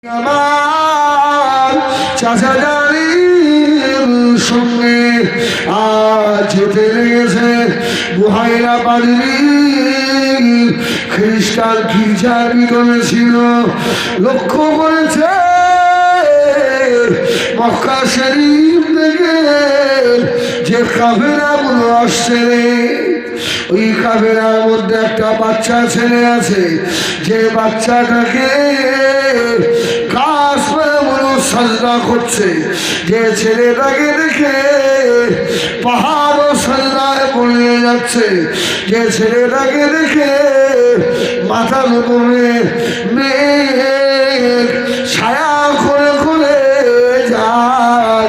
আমার চাচাজারির সঙ্গে আজ যেতে লেগেছে বুহাইরা পাদ্রী খ্রিস্টান গির্জার ভিতরে ছিল। লক্ষ্য করেছে মক্কা শরীফ থেকে যে কাফেলাগুলো আসছে, ওই কাফেলার মধ্যে একটা বাচ্চা ছেলে আছে, যে বাচ্চাটাকে গাছ সাজদা করছে। যে ছেলেটাকে দেখে পাহাড় সাজদায় পড়ে যাচ্ছে, যে ছেলেটাকে দেখে মাথার উপরে মেঘ ছায়া করে করে যায়।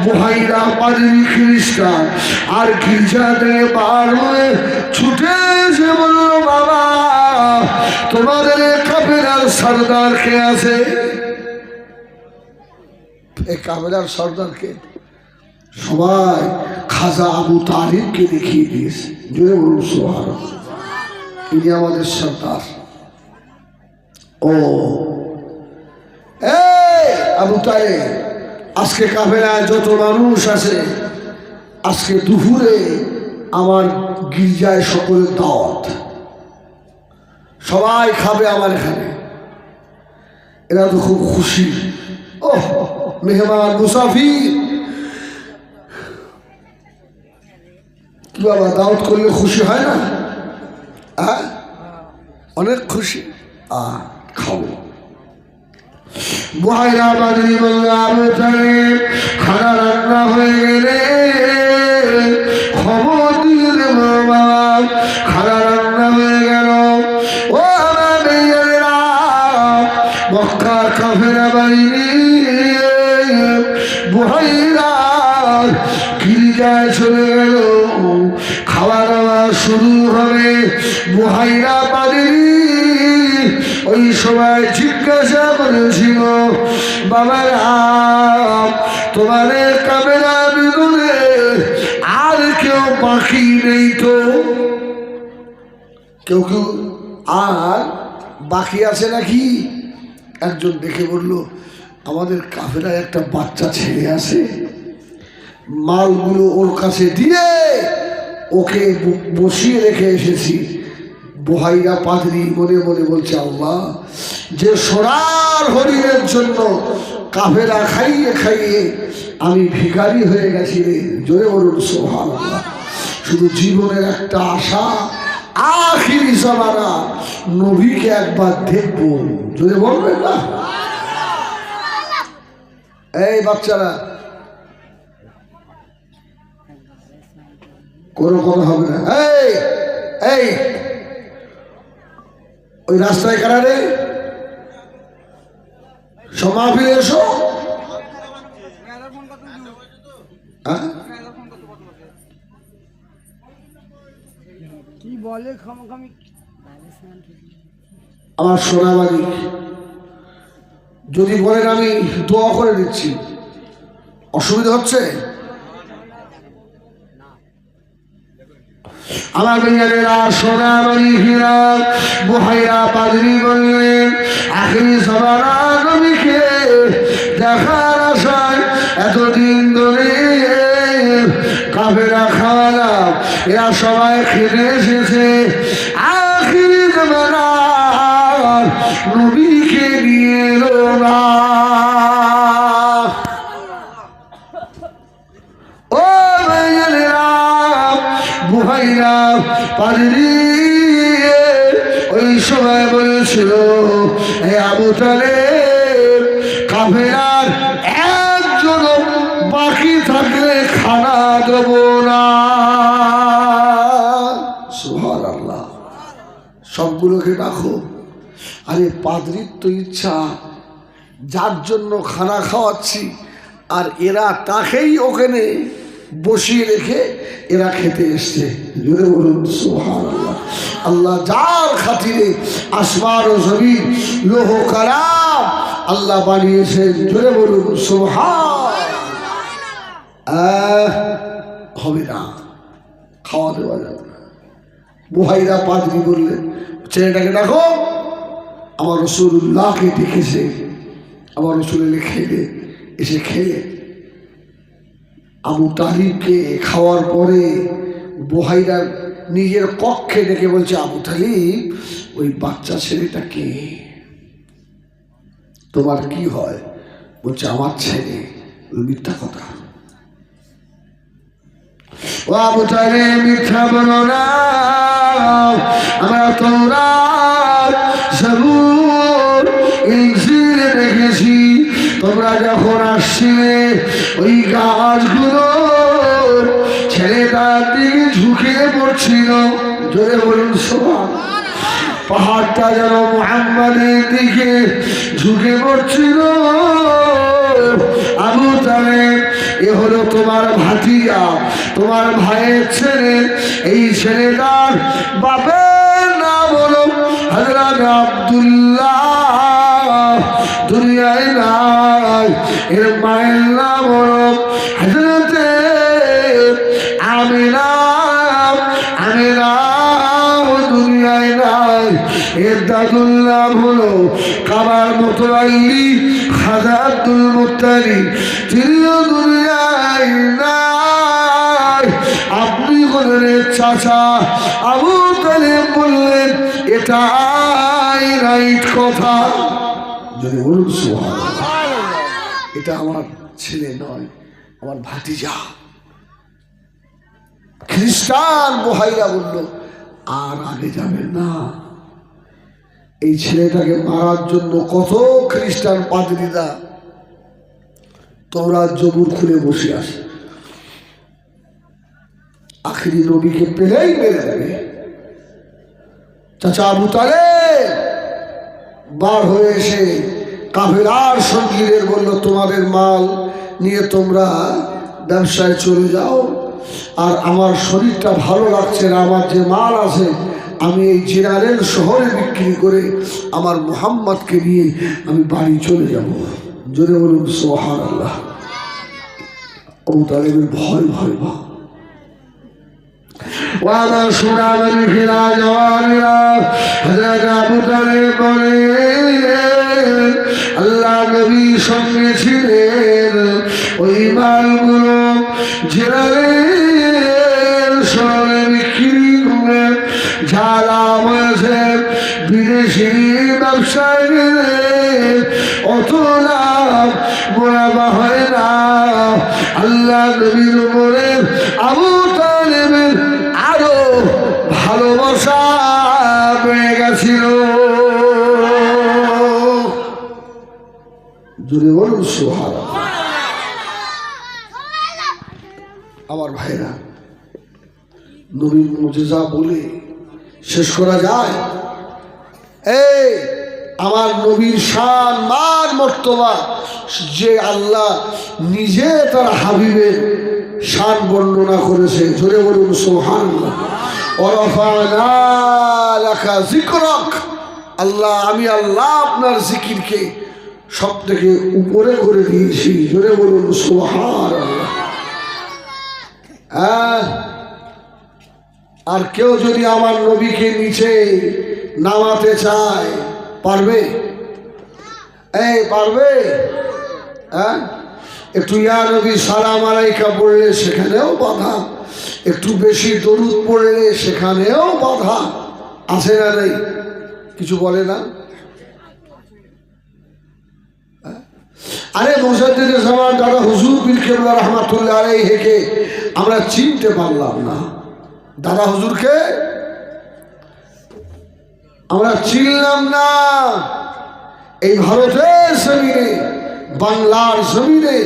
বুহাইরা পাদ্রী খ্রিস্টান আর গির্জা থেকে বার হয়ে ছুটে এসে বলল, বাবা তোমাদের কাফেলার সর্দার কে আছে? এই কাফেলার সর্দারকে সবাই খাজা আবু তালিবকে দেখিয়ে দিয়েছে। জোরে বলুন সুবহানাল্লাহ। ইনি আমাদের সর্দার। ও এই আবু তালিব, আজকে কাফেলায় যত মানুষ আছে, আজকে দুপুরে আমার গির্জায় সকলের দাওয়াত, সবাই খাবে আমার এখানে। এরা তো খুব খুশি। ও মেহমান মুসাফির, কি বাবা দাওয়াত করলে খুশি হয় না? অনেক খুশি। খাবো। বুহাইরা পাদ্রী বলল, আবু তালিব খানা রান্না হয়ে গেলে খবর দিয়ে দেব বাবা। খানা রান্না হয়ে গেল। ও আমার মেয়েরা, মক্কার কাফেলা বাহিনী বুহাইরা গির্জায় চলে গেল। খাওয়া দাওয়া শুরু হবে। বুহাইরা পাদ্রী ওই সময় জিজ্ঞাসা করেছিল, বাবারা তোমাদের কাফেলা ভিতরে আর কেউ বাকি নেই তো? কেউ কেউ আর বাকি আছে নাকি? একজন দেখে বলল, আমাদের কাফেলায় একটা বাচ্চা ছেলে আছে, মালগুলো ওর কাছে দিয়ে ওকে বসিয়ে রেখে এসেছি। বুহাইরা পাদ্রী মনে মনে বলছে, আল্লাহ, যে সোনার হরিণের জন্য কাফেলা খাইয়ে খাইয়ে আমি ভিখারি হয়ে গেছি রে। জোরে বলুন সুবহানাল্লাহ। শুধু জীবনের একটা আশা, আখিরি জামানা নবীকে একবার দেখবো। জোরে বলবেন না? এই বাচ্চারা, কোনো কথা হবে না। এই এই ওই রাস্তায় কারারে সমাফিরে এসো। কি বলে আমার সোনাবাড়ি, যদি বলেন আমি দোয়া করে দিচ্ছি, অসুবিধা হচ্ছে? আমার মেয়েরা সোনাবাড়ি হীরা। বুহাইরা পাদ্রী বললেন, আখিরি জামানা নবীকে দেখার আশায় এতদিন ধরে কাফেলা খাওয়ালাম, এরা সবাই খেতে এসেছে। আখিরি জামানা নবীকে নিয়ে এলো না। ও মেয়েরা, বুহাইরা পাদ্রী ওই সময় বলেছিল, হে আবু তালিব, কাফেলার একজন বাকি থাকলে খানা দেব না। সুবহানাল্লাহ। সবগুলোকে ডাকো। আরে পাদ্রীর তো ইচ্ছা, যার জন্য খানা খাওয়াচ্ছি, আর এরা তাকেই ওখানে বসিয়ে রেখে এরা খেতে এসছে। জোরে বলুন সুবহানাল্লাহ। আল্লাহ যার খাতিরে আসমান ও জমিন লৌহ কালাম আল্লাহ বানিয়েছেন, জোরে বলুন সুবহানাল্লাহ। হবে না, খাওয়া দেওয়া যাবে না। বুহাইরা পাদ্রী বললেন, ছেলেটাকে ডাকো, আমার রাসূলুল্লাহকে দেখেছে, আমার রসুল এলে খেলে, এসে খেলে আবু তালিবকে খাওয়ার পরে বুহাইরা নিজের কক্ষে ডেকে বলছে, আবু তালিব, ওই বাচ্চা ছেলেটা কে? তোমার কি হয়? বলছে আমার ছেলে। মিথ্যা কথা। ও আবু তালিব, মিথ্যা বলো না। আমরা তাওরাত, জাবুর, ইনজিল দেখেছি, তোমরা যখন আসছিলে ওই গাছগুলো ছেলেটার দিকে ঝুঁকে পড়ছিল। জোরে বলুন সুবহানাল্লাহ। পাহাড়টা যেন মুহাম্মাদের দিকে ঝুঁকে পড়ছিল। আবু তালেব, এ হলো তোমার ভাতিজা, তোমার ভাইয়ের ছেলে। এই ছেলেটার বাপের নাম হলো হযরত আব্দুল্লাহ, দুনিয়ায় নাই। এর মায়ের নাম হলো হযরতে আমিনা, আমিনা দুনিয়ায় নাই। এর দাদুর নাম হলো কাবার মতো আলী, খাজা আব্দুল মুত্তালিব, তিনিও দুনিয়ায় নাই। আপনি বললেন চাচা। আবু তালেব বললেন, এটাই রাইট কথা। যদি বলুন সুবহানাল্লাহ। এটা আমার ছেলে নয়, আমার ভাতিজা। খ্রিস্টান বুহাইরা বলল, আর আগে যাবেন না। এই ছেলেটাকে মারার জন্য কত খ্রিস্টান পাদ্রীরা তাওরাত জবুর খুলে বসে আসে। আখিরি নবীকে পেলেই মেরে দেবে। চাচা আবু তালেব বার হয়ে এসে কাফেলার সঙ্গীদের বলল, তোমাদের মাল নিয়ে তোমরা ব্যবসায় চলে যাও, আর আমার শরীরটা ভালো লাগছে না, আমার যে মাল আছে আমি এই জেনারেল শহরে বিক্রি করে আমার মুহাম্মদকে নিয়ে আমি বাড়ি চলে যাব। জোরে বলুন সুবহানাল্লাহ। আবু তালেবের ভয় ভয় ভয়। আমার সোনার ফিরা জওয়ানেরা, হযরত আবু তালেব বলেন, আল্লাহ নবী সঙ্গে ছিলেন। ওই মালগুলো জেনারেল শহরে বিক্রি করে যা লাভ হয়েছে বিদেশি ব্যবসায় অত লাভ মুনাফা হয় না। আল্লাহ নবীর উপরে আবু তালেবের আরো ভালোবাসা বেড়ে গেছিল। জোরে বলুন সুবহানাল্লাহ। আমার ভাইরা, নবীর মুজিজা বলে শেষ করা যায়? এই আমার নবীর শান, মান, মর্তবা যে আল্লাহ নিজে তার হাবিবের শান বর্ণনা করেছে। জোরে বলুন সুবহানাল্লাহ। ওয়ারাফা'না লাকা যিকরাক। আল্লাহ, আমি আল্লাহ আপনার জিকিরকে সব থেকে উপরে করে দিয়েছি। জোরে বলুন সুবহানাল্লাহ। আর কেউ যদি আমার নবীকে নিচে নামাতে চায়, পারবে? এই পারবে? একটু ইয়া নবী সালাম আলাইকা পড়লে সেখানেও বাধা, একটু বেশি দরুদ পড়লে সেখানেও বাধা আছে না নেই? কিছু বলে না? আরে মুজাদ্দিদে জামান দাদা হুজুর পীর কেবলা রাহমাতুল্লাহ আলাইহিকে আমরা চিনতে পারলাম না। দাদা হুজুরকে আমরা চিনলাম না। এই ভারতের জমিনে, বাংলার জমিনে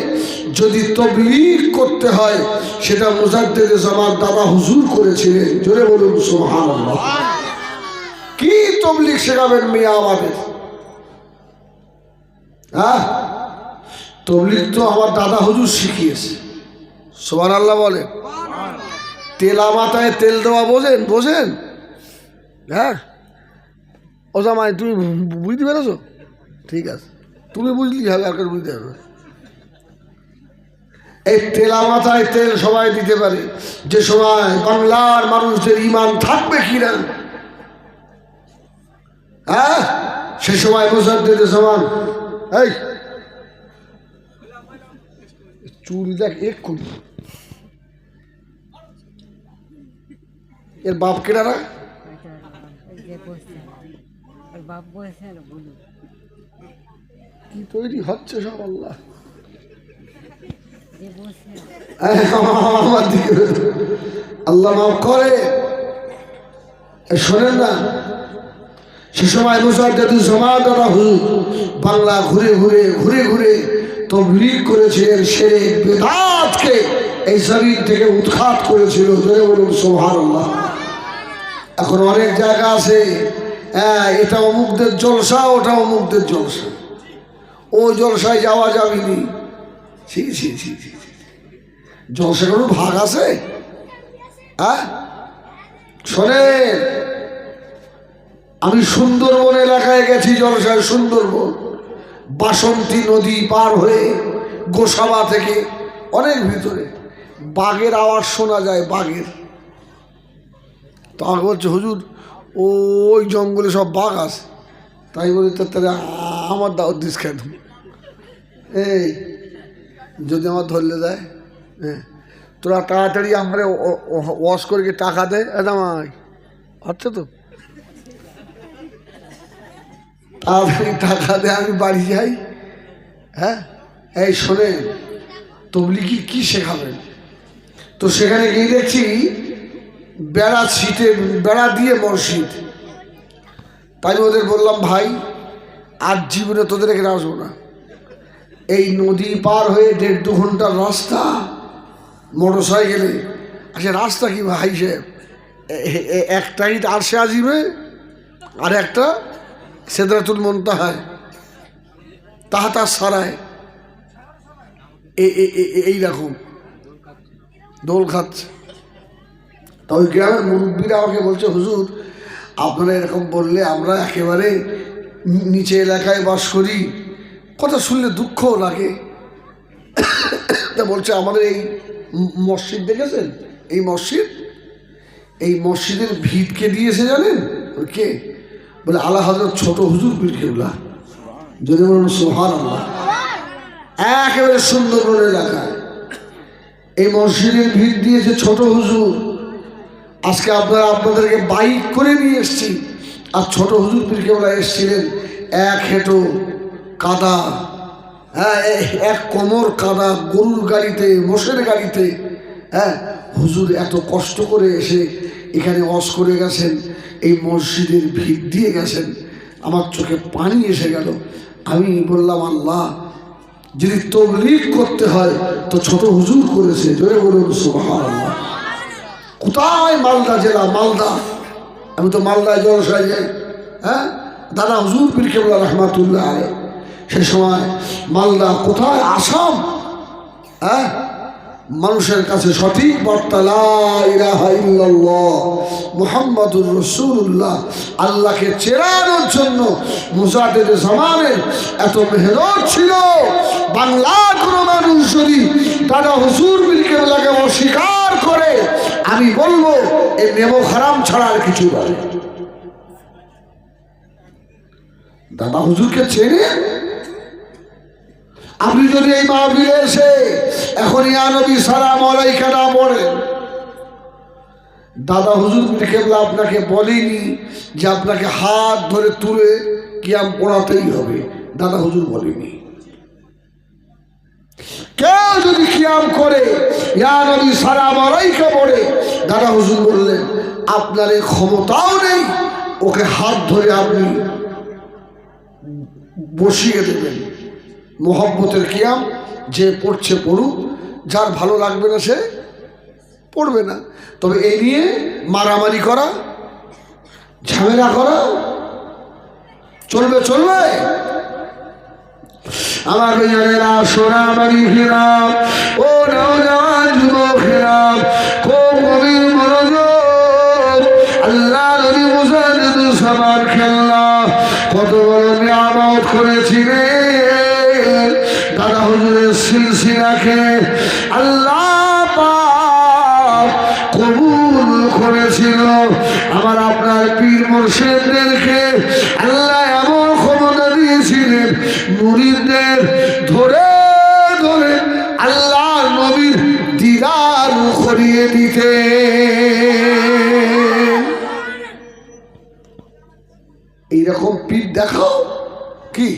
যদি তবলীগ করতে হয়, সেটা মুজাদ্দিদে জামান দাদা হুজুর করেছিলেন। জোরে বলুন সুবহানাল্লাহ। কি তবলীগ শেখাবেন মিয়া আমাদের? তবলীগ তো আমার দাদা হুজুর শিখিয়েছে। সুবহানাল্লাহ বলে। তেলা মাথায় তেল দেওয়া বোঝেন? বোঝেন? হ্যাঁ, ও জামাই তুমি বুঝতে পেরেছো? ঠিক আছে, তুমি বুঝলি হবে, আর কেউ বুঝতে হবে। এই তেলা মাথায় তেল সবাই দিতে পারে যে সময় বাংলার মানুষদের ঈমান থাকবে কিনা, সে সময় মুজাদ্দিদে জামান এই চুল দেখ এক্ষুনি। এর বাপ কেনারা কি তৈরি হচ্ছে সব আল্লাহ আমার দিকে আল্লাহ মাফ করে। শোনেন না, সে সময় মুজাদ্দিদুল জামান হুজুর বাংলা ঘুরে ঘুরে ঘুরে ঘুরে তাবলীগ করেছিলেন, শিরক বিদআতকে এই জমিন থেকে উৎখাত করেছিল। জোরে বলুন সুবহানাল্লাহ। এখন অনেক জায়গা আছে, এটা অমুকদের জলসা, ওটা অমুকদের জলসা, ও জলসায় যাওয়া যাবেনি। ছি ছি ছি ছি, জলসা কোনো ভাগ আছে? হ্যাঁ শোনেন, আমি সুন্দরবন এলাকায় গেছি জলসায়। সুন্দরবন বাসন্তী নদী পার হয়ে গোসাবা থেকে অনেক ভিতরে বাঘের আওয়াজ শোনা যায়, বাঘের। তো আমাকে বলছে হুজুর ওই জঙ্গলে সব বাঘ আছে। তাই বলি তাহলে আমার দাওয়াত দিস কেন? এই যদি আমার ধরলে যায়, হ্যাঁ তোরা তাড়াতাড়ি আমরা ওয়াশ করে টাকা দেয় এদামাই, আচ্ছা তো তাড়াতাড়ি টাকা দেয়, আমি বাড়ি যাই। হ্যাঁ এই শোনেন, তাবলীগী কি শেখাবেন? তো সেখানে গিয়ে দেখছি বেড়া ছিটে, বেড়া দিয়ে মসজিদ। তাই ওদের বললাম ভাই আর জীবনে তোদের এখানে আসবো না। এই নদী পার হয়ে 1.5-2 ঘন্টার রাস্তা মোটর সাইকেলে। আচ্ছা রাস্তা কি ভাই সাহেব? একটা ইট আরশে আজিমে আর একটা সিদরাতুল মুনতাহায়, তাহাতা সারায়, এইরকম দোল খাচ্ছে। তা ওই গ্রামের মুরব্বীরা আমাকে বলছে হুজুর আপনারা এরকম বললে আমরা একেবারে নিচে এলাকায় বাস করি, কথা শুনলে দুঃখও লাগে। তা বলছে আমাদের এই মসজিদ দেখেছেন, এই মসজিদ, এই মসজিদের ভিত কে দিয়েছে জানেন? কে? বলে আলা হযরত ছোট হুজুর পীর কেবলা। যদি বলুন সুবহানাল্লাহ। একেবারে সুন্দরবন এলাকায় এই মসজিদের ভিত দিয়েছে ছোট হুজুর। আজকে আপনাদেরকে বাইক করে নিয়ে এসছি, আর ছোট হুজুর পীর কেবলা এসছিলেন 1 হেঁটো কাদা, হ্যাঁ 1 কোমর কাদা, গরুর গাড়িতে, মোষের গাড়িতে। হ্যাঁ হুজুর এত কষ্ট করে এসে এখানে ওয়াজ করে গেছেন, এই মসজিদের ভিত দিয়ে গেছেন। আমার চোখে পানি এসে গেল। আমি বললাম আল্লাহ যদি তাবলীগ করতে হয় তো ছোট হুজুর করেছে। জোরে বলুন সুবহানাল্লাহ। কোথায়? মালদা জেলা, মালদা। আমি তো মালদায় জলসায় যাই। হ্যাঁ দাদা হুজুর পীর কেবলা রহমাতুল্লাহ আলাইহি সে সময় মালদা, কোথায়? আসাম। হ্যাঁ মানুষের কাছে সঠিক বার্তা লা ইলাহা ইল্লাল্লাহ মুহাম্মাদুর রাসূলুল্লাহ, আল্লাহকে চেনানোর জন্য মুজাদ্দিদে জামানের এত মেহনত ছিল। বাংলার কোনো মানুষ যদি দাদা হুজুর পীর কেবলাকে অস্বীকার করে, আমি বলবো এই নেমো হারাম ছাড়া আর কিছু নয়। দাদা হুজুরকে চেনে? আপনি যদি এই মাহফিলে এসে এখন ইয়া নবী সালাম আলাইকা না পড়েন, দাদা হুজুর পীর কেবলা আপনাকে বলেনি যে আপনাকে হাত ধরে তুলে কিয়াম পড়াতেই হবে। দাদা হুজুর বলেনি। কেউ যদি কিয়াম করে ইয়া নবী সালাম আলাইকা পড়ে, দাদা হুজুর বললেন আপনার এই ক্ষমতাও নেই ওকে হাত ধরে আপনি বসিয়ে দেবেন। মোহব্বতের কিয়াম যে পড়ছে পড়ুক, যার ভালো লাগবে না সে পড়বে না। তবে এই নিয়ে মারামারি করা, ঝামেলা করা চলবে? চলবে? আমার বেজানেরা, সোনামারি ফিরাম, ও নওজওয়ান যুবকেরা, খুব গভীর মনোযোগ। আল্লাহ নবী মুজাদ্দিদুল জামান খেলা কত বড় নিয়ামত করেছিলেন। দাদা হুজুরের সিলসিলাকে আল্লাহ পাক কবুল করেছিল। আমার আপনার পীর মুর্শিদদেরকে আল্লাহ এমন ক্ষমতা দিয়েছিলেন, মুরিদদের ধরে ধরে আল্লাহর ধরিয়ে দিতে। এইরকম পীর দেখাও কি,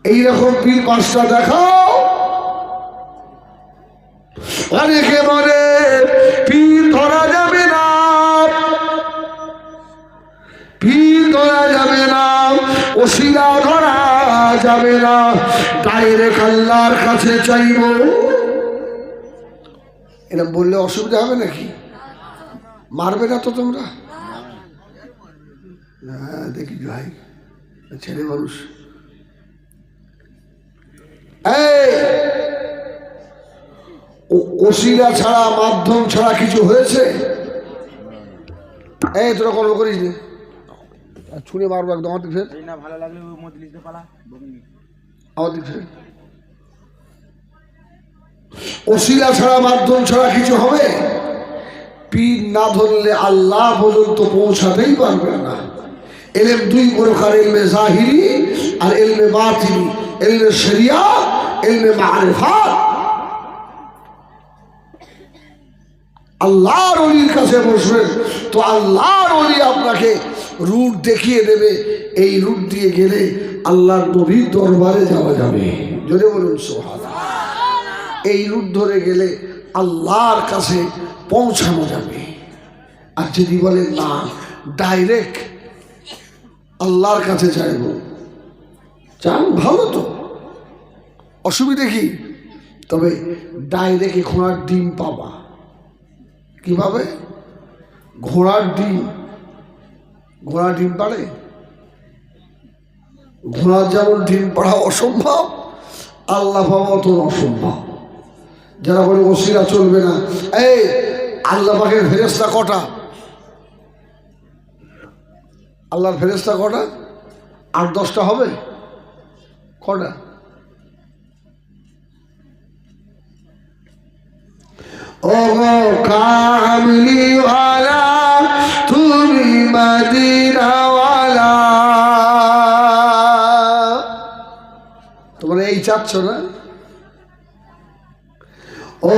এইরকম পীর পাঁচটা দেখাও। অনেকে বলে পীর ধরা যাবে না, পীর ধরা যাবে না, ওসিলা ধরা যাবে না, ডাইরেক্ট আল্লাহর কাছে চাইব। এরা বললে অসুবিধা হবে নাকি? মারবে না তো তোমরা? হ্যাঁ দেখি ভাই, ছেলে মানুষ। ওসিলা ছাড়া, মাধ্যম ছাড়া কিছু হয়েছে? এই তোরা কর্ম করিস না, ছুঁড়ে মারবো একদম। আমার দিক ফের, আমার দিক ফের। ওসিলা ছাড়া, মাধ্যম ছাড়া কিছু হবে? পীর না ধরলে আল্লাহ পর্যন্ত পৌঁছাতেই পারবে না। এলেম দুই প্রকার, এলমে জাহিরি আর এলমে বাতিনি, এলমে শরিয়াত, এলমে মারিফাত। আল্লাহর ওলির কাছে বসবেন তো আল্লাহর ওলি আপনাকে রুট দেখিয়ে দেবে। এই রুট দিয়ে গেলে আল্লাহর নবীর দরবারে যাওয়া যাবে। জোরে বলুন সুবহানাল্লাহ। এই রুট ধরে গেলে আল্লাহর কাছে পৌঁছানো যাবে। আর যদি বলেন না ডাইরেক্ট আল্লাহর কাছে চাইব, চান ভালো তো, অসুবিধে কি? তবে ডাইরেক্ট ঘোড়ার ডিম পাবা। কিভাবে? ঘোড়ার ডিম, ঘোড়া ডিম পাড়ে? ঘোড়ার যেমন ডিম পাড়া অসম্ভব, আল্লাহ পাওয়া তো অসম্ভব। যারা বলে ওসিলা চলবে না, এই আল্লাহ পাকের ফেরেশতা কটা? আল্লাহর ফেরেশতা কটা? 8-10টা হবে? কটা? ও কামলিওয়ালা তুমি মদিনাওয়ালা, তোমরা এই চাচ্ছ না? ও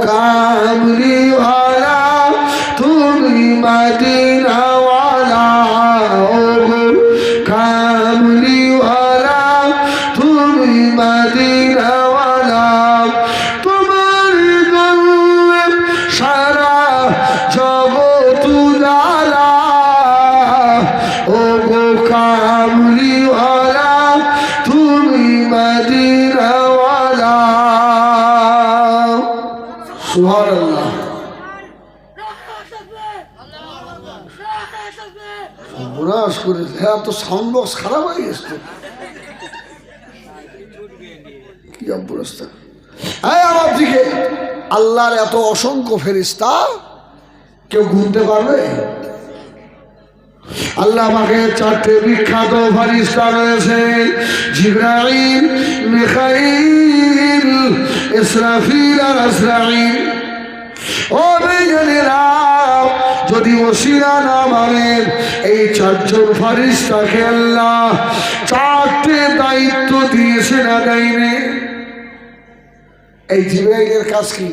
কামলিওয়ালা তুমি মদিনাওয়ালা, ও কামলিওয়ালা তুমি মদিনাওয়ালা, তোমার জন্য সারা জগৎ উজালা, ও কামলিওয়ালা তুমি মদিনাওয়ালা। সুবহানাল্লাহ। সর্বনাশ করেছে। হ্যাঁ তো সাউন্ড বক্স খারাপ হয়ে গেছে, কি অবস্থা। হ্যাঁ আমার দিকে আল্লাহর এত অসংখ্য ফেরেশতা কেউ গুনতে পারবে? আল্লাহ আমাকে 4টে বিখ্যাত ফেরেশতা রয়েছে, জিবরাইল, মিকাইল, ইসরাফিল আর আজরাইল। ও বেজনেরা, যদি ওসিলা না মানেন এই 4জন ফেরেশতাকে আল্লাহ 4টে দায়িত্ব দিয়েছে না দেয়নি? এই জিবরাইলের কাজ কি?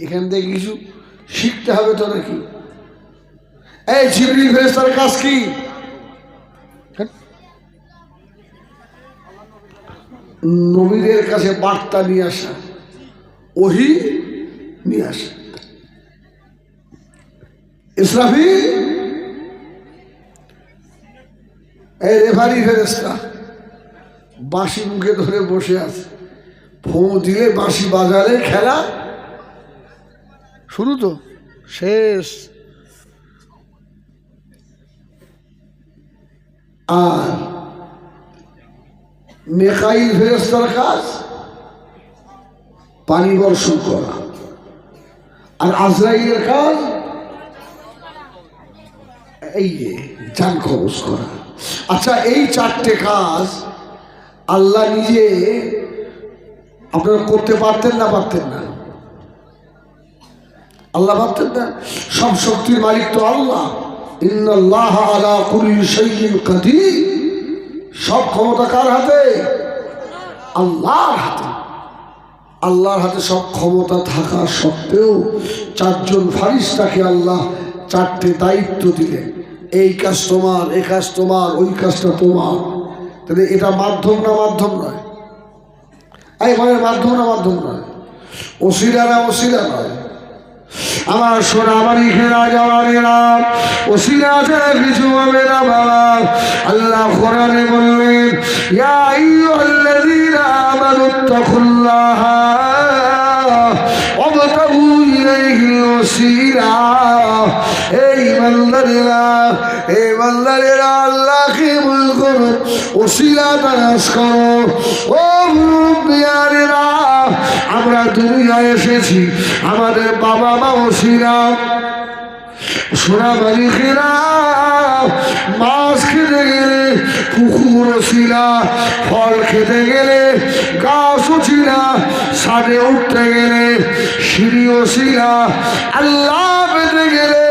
এখান থেকে কিছু শিখতে হবে তো নাকি? এই জিবরিল ফেরেশতার কাজ কি? নবীদের কাছে বার্তা নিয়ে আসা, ওহী নিয়ে আসা। ইসরাফিল এই রেফারি ফেরেশতা, বাঁশি মুখে ধরে বসে আছে, ফোঁ দিলে বাঁশি বাজারে খেলা শুরু, তো শেষ। আর মিকাইল ফেরেশতার কাজ পানি বর্ষণ করা, আর আজরাইলের কাজ এই জান কবজ করা। আচ্ছা, এই 4টে কাজ আল্লাহ নিজে আপনারা করতে পারতেন না? পারতেন না? আল্লাহ পারতেন না? সব শক্তির মালিক তো আল্লাহ। ইন্নাল্লাহ আলা কুল্লি শাইইন কাদির। সব ক্ষমতা কার হাতে? আল্লাহর হাতে। আল্লাহর হাতে সব ক্ষমতা থাকা সত্ত্বেও চারজন ফারিস্তাকে আল্লাহ চারটে দায়িত্ব দিলেন, এই কাজ তোমার, এই কাজ তোমার, ওই কাজটা তোমার। তাহলে এটা মাধ্যম না মাধ্যম নয়? এই মানে মাধ্যম না মাধ্যম নয়? ওসিলা না ওসিলা নয়? আমার সোনা বাড়ি খেলা যাওয়ারেরা ওসিলা আছে কিছু হবে না বাবা। আল্লাহ কোরআনে বললেন, ইয়া আইয়ুহাল্লাযীনা আমানুত্তাকুল্লাহা ওয়াবতাগু ইলাইহিল ওসিলা। এই বান্দারেরা আল্লাহকে ভুল করো, ওসিলা তালাশ করো। ও মুরব্বিয়ারেরা, আমরা দুনিয়ায় এসেছি, আমাদের বাবা মা ওসিলা। সোনা মালিকেরা, মাছ খেতে গেলে পুকুর ওসিলা, ফল খেতে গেলে গাছ ওসিলা, ছাদে উঠতে গেলে সিঁড়ি ওসিলা, আল্লাহ পেতে গেলে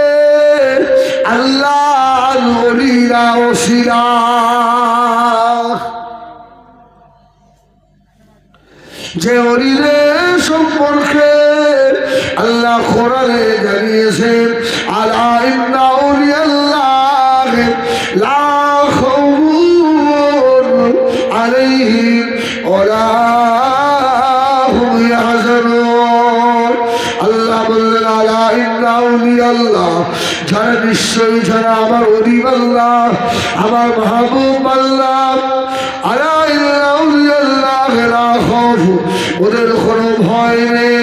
আল্লাহ ওলিরা ওসিলা। যে ওলিদের সম্পর্কে আল্লাহ কোরআনে জানিয়েছেন, আলা ইন্না আউলিয়াল্লাহ লা খাউফুন আলাইহিম ওয়ালা হুম ইয়াহজানুন। আল্লাহ বললেন, আলা ইন্না আউলিয়াল্লাহ, যারা নিশ্চয়ই যারা আমার ওলি আল্লাহ, আমার মাহবুব আল্লাহ, আলা ইন্না আউলিয়াল্লাহ লা খাউফুন, ওদের কোনো ভয় নেই,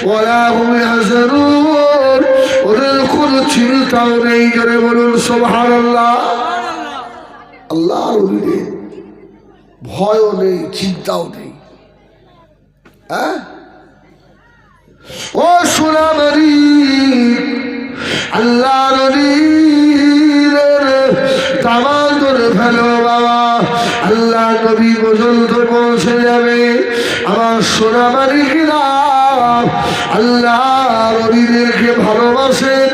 ওয়ালা হুম ইয়াহজানুন, ওদের কোনো চিন্তাও নেই। জোরে বলুন সুবহানাল্লাহ। আল্লাহর ওলিদের ভয়ও নেই, চিন্তাও নেই। হ্যাঁ, ও সোনামারি, আল্লাহর ওলিদের দামান ধরে ফেলো বাবা, আল্লাহ নবী পর্যন্ত পৌঁছে যাবে। আমার সোনামারিকেরা আল্লাহর ওলিদেরকে ভালোবাসেন,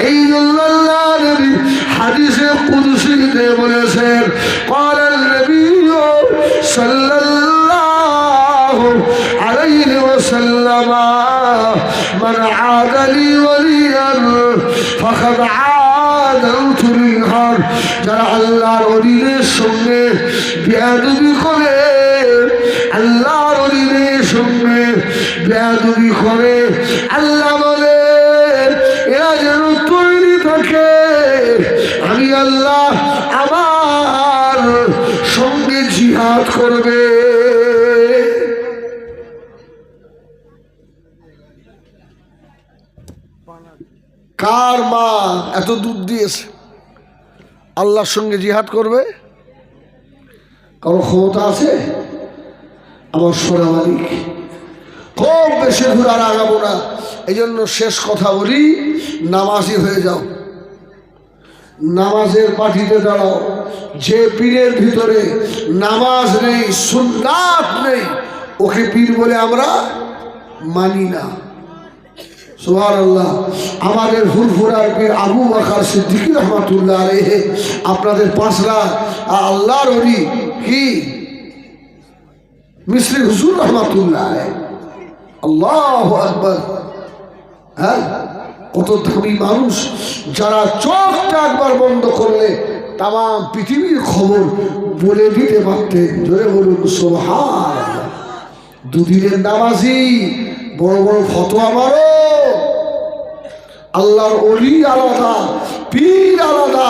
এই জন্য আল্লাহ নবী হাদিসে কুদসিতে বলেছেন, ক্বালান নবিয়্যু সাল্লাল্লাহু আলাইহি ওয়াসাল্লাম, মান আদালি ওয়ালিয়ান ফাকাদ আদালতু বিল-হক। যারা আল্লাহর ওলিদের সঙ্গে বেয়াদবি করে, আল্লাহর ওলিদের সঙ্গে বেয়াদবি করে, আল্লাহ বলে এরা যেন তৈরি থাকে, আমি আল্লাহ আমার সঙ্গে জিহাদ করবে। কার মা এত দুধ দিয়েছে আল্লাহর সঙ্গে জিহাদ করবে? কারো ক্ষমতা আছে? আমার সোনা মালিক। খুব বেশি ঘুরার আগাবো না, এই জন্য শেষ কথা বলি, নামাজি হয়ে যাও, নামাজের পাঠিতে দাঁড়াও। যে পীরের ভিতরে নামাজ নেই, সুন্নাত নেই, ওকে পীর বলে আমরা মানি না। সুবহানাল্লাহ। আমাদের ফুরফুরার পীর আবু বকর সিদ্দিক রহমাতুল্লাহ আলাইহি, আপনাদের পাঁচরা আল্লাহর ওলি কি মিসরি হুজুর রহমাতুল্লাহ আলাইহি। আল্লাহু আকবার। হ্যাঁ, কত ধনী মানুষ, যারা চোখটা একবার বন্ধ করলে তাম পৃথিবীর খবর বলে দিতে পারতেন। জোরে বলুন সুবহানাল্লাহ। দুদিনের নামাজি, বড় বড় ফতোয়া মারো, আল্লাহর ওলি আলাদা, পীর আলাদা।